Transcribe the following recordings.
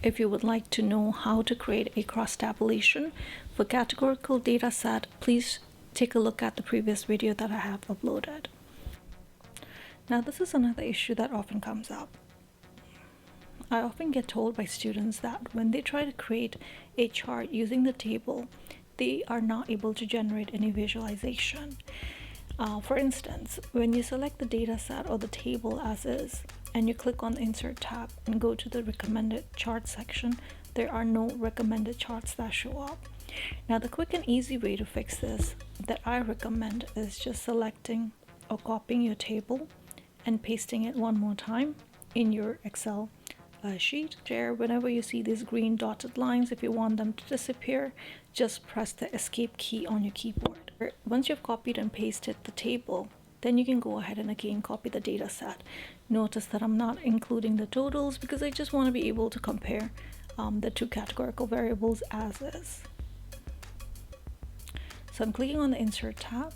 if you would like to know how to create a cross-tabulation for categorical data set, please take a look at the previous video that I have uploaded. Now, this is another issue that often comes up. I often get told by students that when they try to create a chart using the table, they are not able to generate any visualization. For instance, when you select the data set or the table as is, and you click on the Insert tab and go to the Recommended Chart section, there are no recommended charts that show up. Now, the quick and easy way to fix this that I recommend is just selecting or copying your table and pasting it one more time in your Excel sheet. There, whenever you see these green dotted lines, if you want them to disappear, just press the Escape key on your keyboard. Once you've copied and pasted the table, then you can go ahead and again copy the data set. Notice that I'm not including the totals because I just want to be able to compare the two categorical variables as is. So I'm clicking on the Insert tab.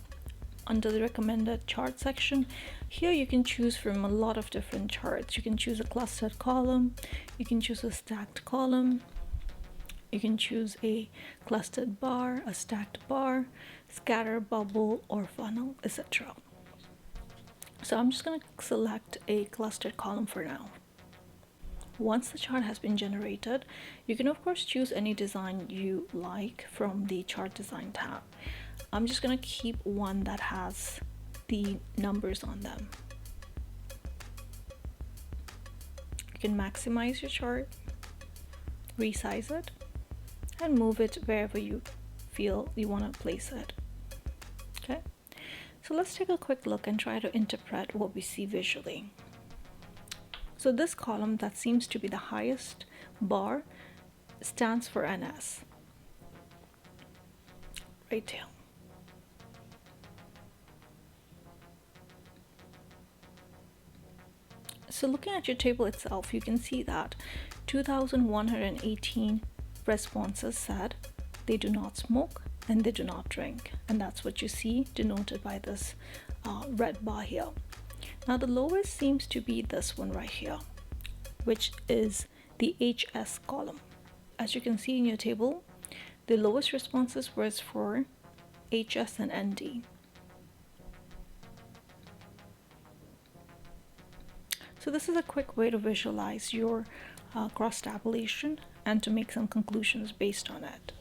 Under the Recommended Chart section, here you can choose from a lot of different charts. You can choose a clustered column, you can choose a stacked column, you can choose a clustered bar, a stacked bar, scatter, bubble, or funnel, etc. So I'm just going to select a clustered column for now. Once the chart has been generated, you can of course choose any design you like from the Chart Design tab. I'm just going to keep one that has the numbers on them. You can maximize your chart, resize it, and move it wherever you feel you want to place it. Okay, so let's take a quick look and try to interpret what we see visually. So this column that seems to be the highest bar stands for NS, right here. So looking at your table itself, you can see that 2,118 responses said they do not smoke and they do not drink, and that's what you see denoted by this red bar here. Now the lowest seems to be this one right here, which is the HS column. As you can see in your table, the lowest responses was for HS and ND. So this is a quick way to visualize your cross-tabulation and to make some conclusions based on it.